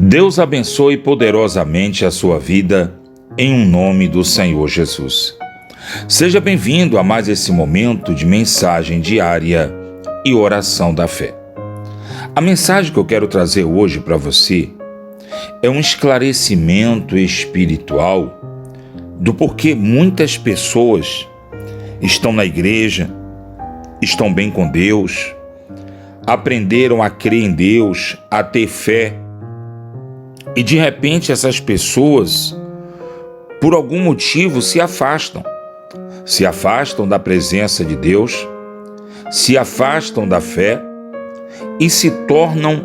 Deus abençoe poderosamente a sua vida, em um nome do Senhor Jesus. Seja bem-vindo a mais esse momento de mensagem diária e oração da fé. A mensagem que eu quero trazer hoje para você é um esclarecimento espiritual do porquê muitas pessoas estão na igreja, estão bem com Deus, aprenderam a crer em Deus, a ter fé, e de repente essas pessoas, por algum motivo, se afastam da presença de Deus, se afastam da fé e se tornam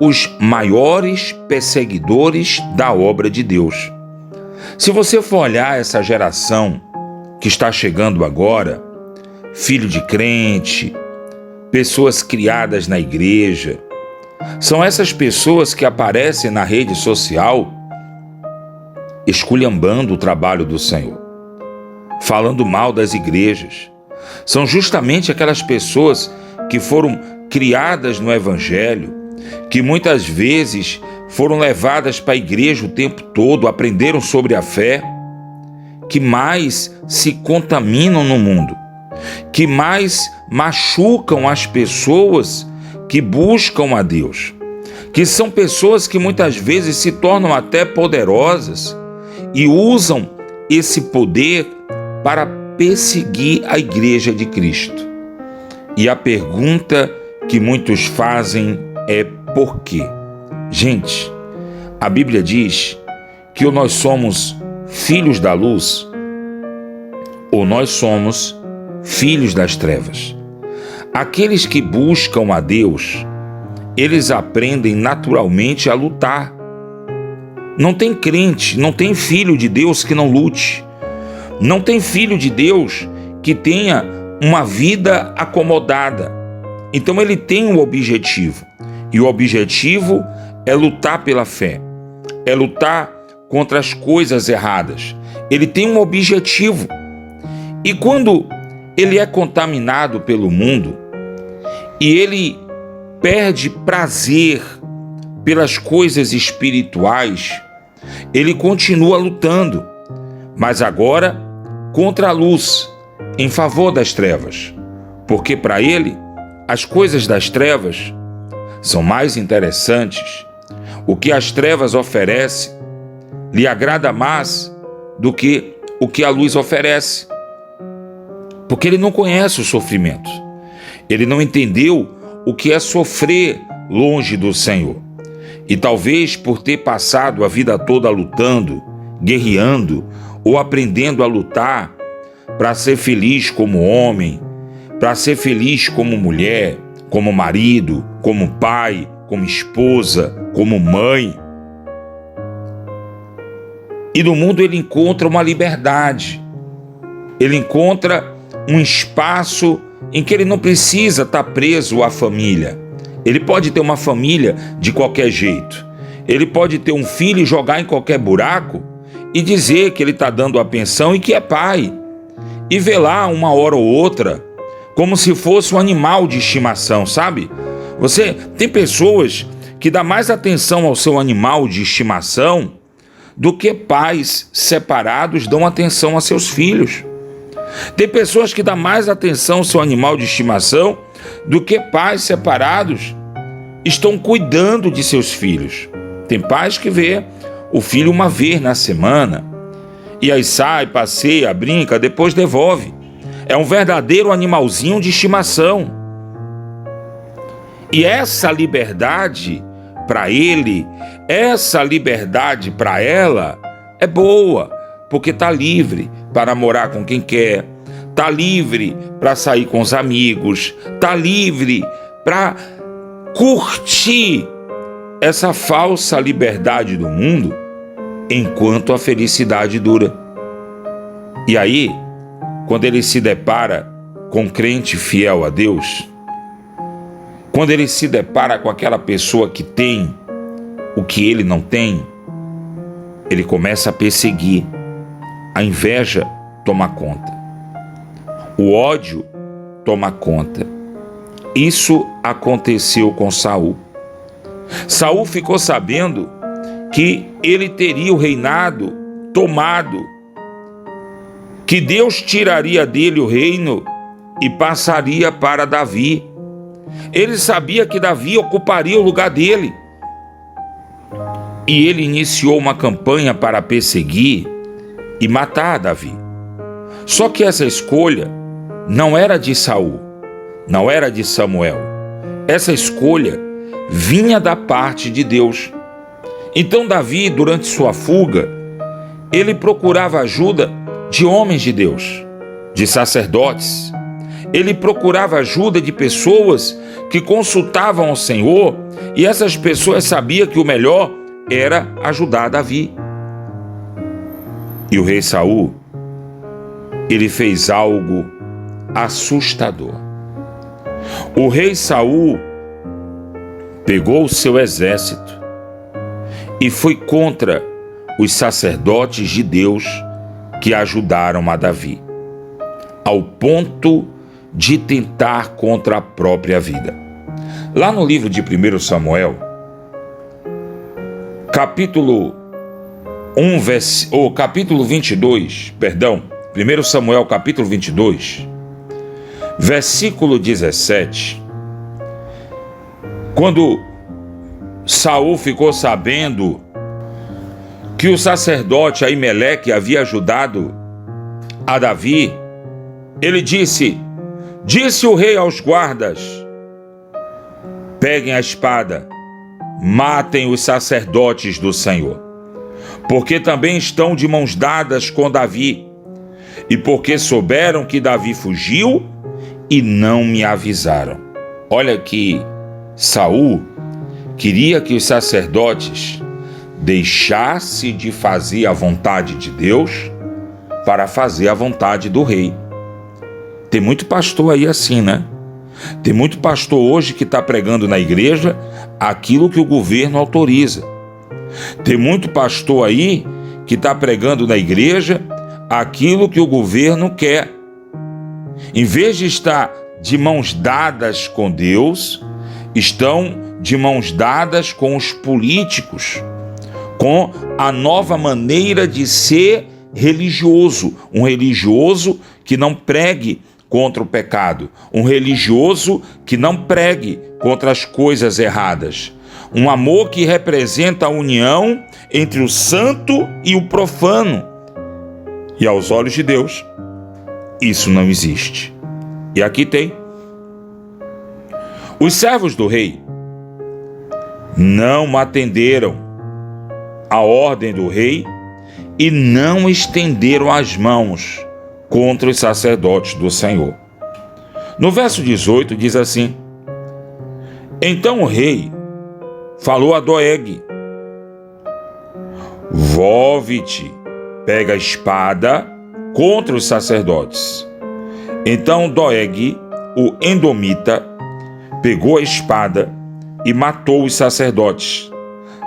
os maiores perseguidores da obra de Deus. Se você for olhar essa geração que está chegando agora, filho de crente, pessoas criadas na igreja, são essas pessoas que aparecem na rede social esculhambando o trabalho do Senhor, falando mal das igrejas. São justamente aquelas pessoas que foram criadas no Evangelho, que muitas vezes foram levadas para a igreja o tempo todo, aprenderam sobre a fé, que mais se contaminam no mundo, que mais machucam as pessoas que buscam a Deus, que são pessoas que muitas vezes se tornam até poderosas e usam esse poder para perseguir a igreja de Cristo. E a pergunta que muitos fazem é por quê? Gente, a Bíblia diz que ou nós somos filhos da luz ou nós somos filhos das trevas. Aqueles que buscam a Deus, eles aprendem naturalmente a lutar. Não tem crente, não tem filho de Deus que não lute. Não tem filho de Deus que tenha uma vida acomodada. Então ele tem um objetivo. E o objetivo é lutar pela fé. É lutar contra as coisas erradas. Ele tem um objetivo. E quando ele é contaminado pelo mundo e ele perde prazer pelas coisas espirituais, ele continua lutando, mas agora contra a luz, em favor das trevas, porque para ele as coisas das trevas são mais interessantes. O que as trevas oferecem lhe agrada mais do que o que a luz oferece, porque ele não conhece o sofrimento, ele não entendeu o que é sofrer longe do Senhor. E talvez por ter passado a vida toda lutando, guerreando ou aprendendo a lutar para ser feliz como homem, para ser feliz como mulher, como marido, como pai, como esposa, como mãe. E no mundo ele encontra uma liberdade, ele encontra um espaço em que ele não precisa estar preso à família. Ele pode ter uma família de qualquer jeito. Ele pode ter um filho e jogar em qualquer buraco e dizer que ele está dando a pensão e que é pai. E velar uma hora ou outra como se fosse um animal de estimação, sabe? Você tem pessoas que dão mais atenção ao seu animal de estimação do que pais separados dão atenção a seus filhos. Tem pessoas que dão mais atenção ao seu animal de estimação do que pais separados estão cuidando de seus filhos. Tem pais que vê o filho uma vez na semana e aí sai, passeia, brinca, depois devolve. É um verdadeiro animalzinho de estimação. E essa liberdade para ele, essa liberdade para ela é boa, porque está livre para morar com quem quer, está livre para sair com os amigos, está livre para curtir essa falsa liberdade do mundo enquanto a felicidade dura. E aí, quando ele se depara com um crente fiel a Deus, quando ele se depara com aquela pessoa que tem o que ele não tem, ele começa a perseguir. A inveja toma conta. O ódio toma conta. Isso aconteceu com Saul. Saul ficou sabendo que ele teria o reinado tomado, que Deus tiraria dele o reino e passaria para Davi. Ele sabia que Davi ocuparia o lugar dele. E ele iniciou uma campanha para perseguir e matar Davi. Só que essa escolha não era de Saul, não era de Samuel. Essa escolha vinha da parte de Deus. Então Davi, durante sua fuga, ele procurava ajuda de homens de Deus, de sacerdotes. Ele procurava ajuda de pessoas que consultavam ao Senhor, e essas pessoas sabiam que o melhor era ajudar Davi. E o rei Saul, ele fez algo assustador. O rei Saul pegou o seu exército e foi contra os sacerdotes de Deus que ajudaram a Davi, ao ponto de tentar contra a própria vida. Lá no livro de 1 Samuel, capítulo 22, 1 Samuel capítulo 22, versículo 17, quando Saul ficou sabendo que o sacerdote Aimeleque havia ajudado a Davi, ele disse o rei aos guardas: peguem a espada, matem os sacerdotes do Senhor, porque também estão de mãos dadas com Davi, e porque souberam que Davi fugiu e não me avisaram. Olha que Saul queria que os sacerdotes deixassem de fazer a vontade de Deus para fazer a vontade do rei. Tem muito pastor aí assim, né? Tem muito pastor hoje que está pregando na igreja aquilo que o governo autoriza. Tem muito pastor aí que está pregando na igreja aquilo que o governo quer. Em vez de estar de mãos dadas com Deus, estão de mãos dadas com os políticos, com a nova maneira de ser religioso. Um religioso que não pregue contra o pecado, um religioso que não pregue contra as coisas erradas, um amor que representa a união entre o santo e o profano. E aos olhos de Deus, isso não existe. E aqui tem: os servos do rei não atenderam a ordem do rei e não estenderam as mãos contra os sacerdotes do Senhor. No verso 18 diz assim: então o rei falou a Doeg: volve-te, pega a espada contra os sacerdotes. Então Doeg, o Edomita, pegou a espada e matou os sacerdotes.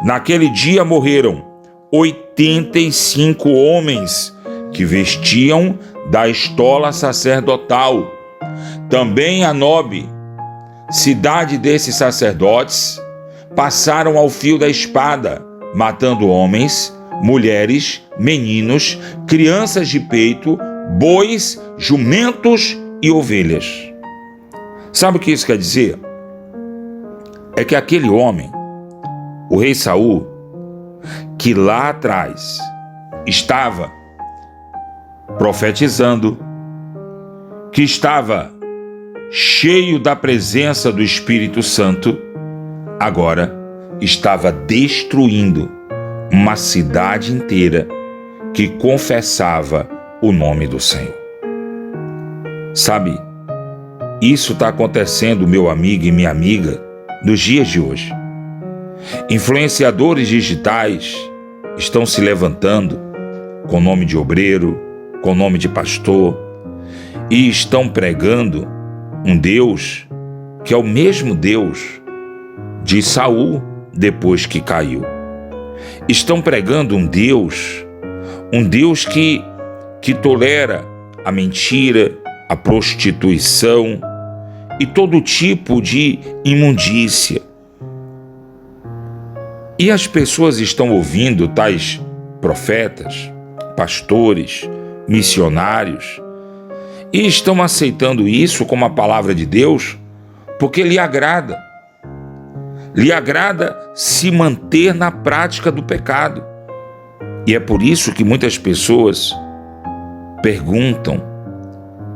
Naquele dia morreram 85 homens que vestiam da estola sacerdotal. Também a Nobe, cidade desses sacerdotes, passaram ao fio da espada, matando homens, mulheres, meninos, crianças de peito, bois, jumentos e ovelhas. Sabe o que isso quer dizer? É que aquele homem, o rei Saul, que lá atrás estava profetizando, que estava cheio da presença do Espírito Santo, agora estava destruindo uma cidade inteira que confessava o nome do Senhor. Sabe, isso está acontecendo, meu amigo e minha amiga, nos dias de hoje. Influenciadores digitais estão se levantando com nome de obreiro, com nome de pastor, e estão pregando um Deus que é o mesmo Deus de Saul depois que caiu. Estão pregando um Deus que tolera a mentira, a prostituição e todo tipo de imundícia. E as pessoas estão ouvindo tais profetas, pastores, missionários, e estão aceitando isso como a palavra de Deus, porque lhe agrada. Lhe agrada se manter na prática do pecado. E é por isso que muitas pessoas perguntam: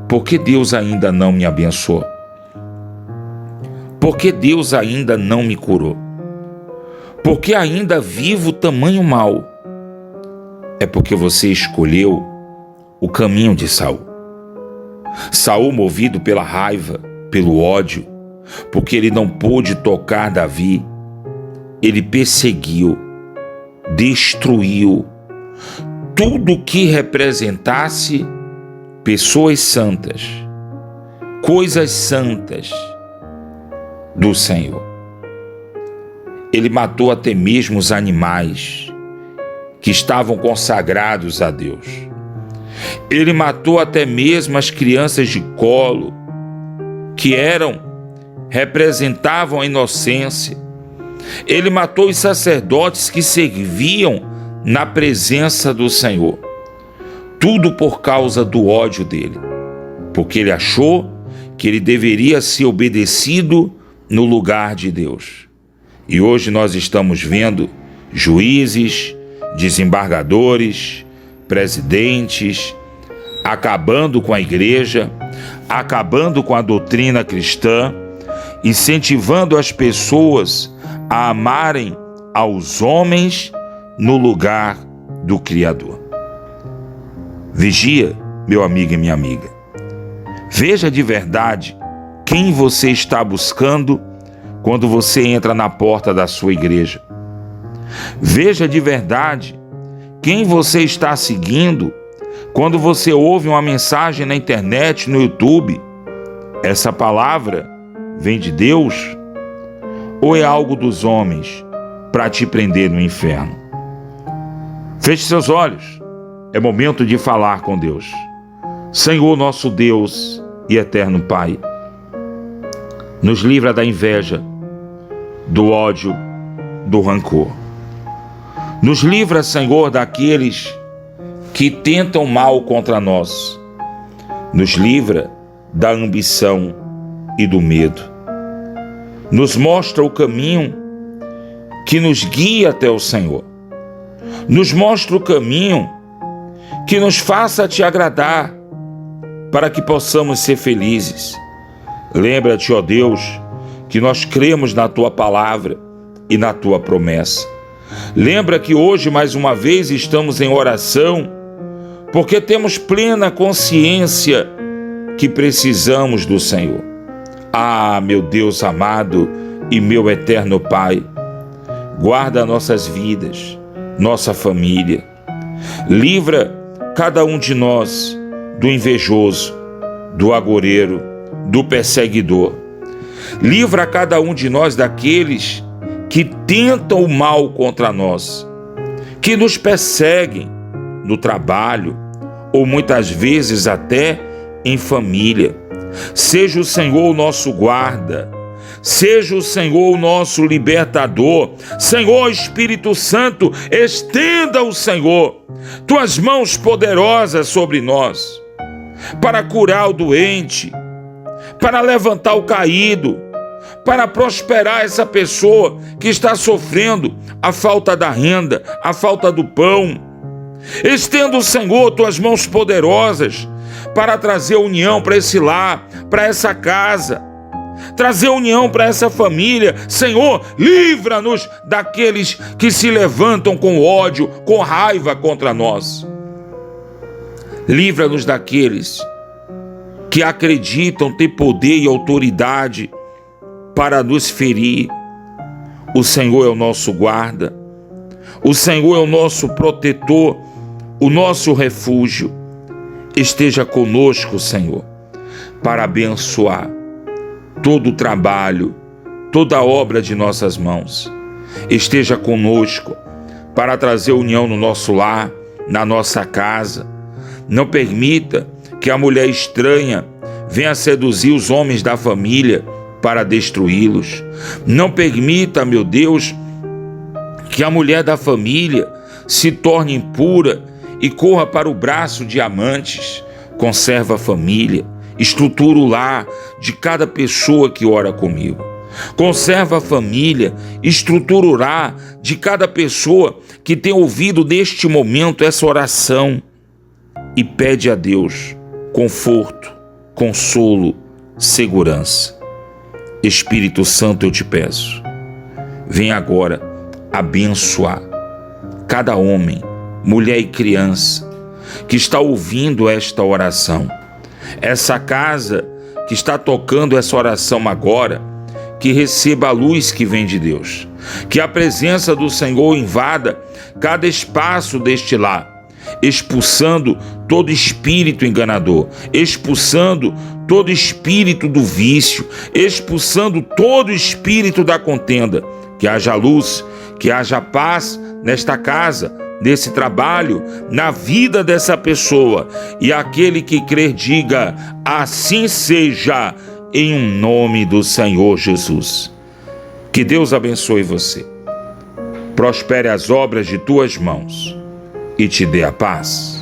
por que Deus ainda não me abençoou? Por que Deus ainda não me curou? Por que ainda vivo tamanho mal? É porque você escolheu o caminho de Saul. Saul, movido pela raiva, pelo ódio, porque ele não pôde tocar Davi, ele perseguiu, destruiu tudo que representasse pessoas santas, coisas santas do Senhor. Ele matou até mesmo os animais que estavam consagrados a Deus. Ele matou até mesmo as crianças de colo, que representavam a inocência. Ele matou os sacerdotes que serviam na presença do Senhor. Tudo por causa do ódio dele, porque ele achou que ele deveria ser obedecido no lugar de Deus. E hoje nós estamos vendo juízes, desembargadores, presidentes, acabando com a igreja, acabando com a doutrina cristã, incentivando as pessoas a amarem aos homens no lugar do Criador. Vigia, meu amigo e minha amiga. Veja de verdade quem você está buscando quando você entra na porta da sua igreja. Veja de verdade quem você está seguindo quando você ouve uma mensagem na internet, no YouTube. Essa palavra vem de Deus ou é algo dos homens para te prender no inferno? Feche seus olhos. É momento de falar com Deus. Senhor, nosso Deus e eterno Pai, nos livra da inveja, do ódio, do rancor. Nos livra, Senhor, daqueles que tentam mal contra nós. Nos livra da ambição e do medo. Nos mostra o caminho que nos guia até o Senhor. Nos mostra o caminho que nos faça te agradar, para que possamos ser felizes. Lembra-te, ó Deus, que nós cremos na Tua palavra e na Tua promessa. Lembra que hoje, mais uma vez, estamos em oração, porque temos plena consciência que precisamos do Senhor. Ah, meu Deus amado e meu eterno Pai, guarda nossas vidas, nossa família. Livra cada um de nós do invejoso, do agoreiro, do perseguidor. Livra cada um de nós daqueles que tentam o mal contra nós, que nos perseguem no trabalho ou muitas vezes até em família. Seja o Senhor o nosso guarda, seja o Senhor o nosso libertador. Senhor Espírito Santo, estenda o Senhor Tuas mãos poderosas sobre nós, para curar o doente, para levantar o caído, para prosperar essa pessoa que está sofrendo a falta da renda, a falta do pão. Estenda, Senhor, Tuas mãos poderosas para trazer união para esse lar, para essa casa, trazer união para essa família. Senhor, livra-nos daqueles que se levantam com ódio, com raiva contra nós. Livra-nos daqueles que acreditam ter poder e autoridade para nos ferir. O Senhor é o nosso guarda, o Senhor é o nosso protetor, o nosso refúgio. Esteja conosco, Senhor, para abençoar todo o trabalho, toda a obra de nossas mãos. Esteja conosco para trazer união no nosso lar, na nossa casa. Não permita que a mulher estranha venha seduzir os homens da família para destruí-los. Não permita, meu Deus, Que a mulher da família se torne impura e corra para o braço de amantes. Conserva a família, estrutura o lar de cada pessoa que ora comigo. Conserva a família, estrutura o lar de cada pessoa que tem ouvido neste momento essa oração e pede a Deus conforto, consolo, segurança. Espírito Santo, eu te peço, vem agora abençoar cada homem, mulher e criança que está ouvindo esta oração. Essa casa que está tocando essa oração agora, que receba a luz que vem de Deus. Que a presença do Senhor invada cada espaço deste lar, expulsando todo espírito enganador, expulsando todo espírito do vício, expulsando todo espírito da contenda. Que haja luz, que haja paz nesta casa, nesse trabalho, na vida dessa pessoa. E aquele que crer diga: assim seja, em nome do Senhor Jesus. Que Deus abençoe você, prospere as obras de tuas mãos e te dê a paz.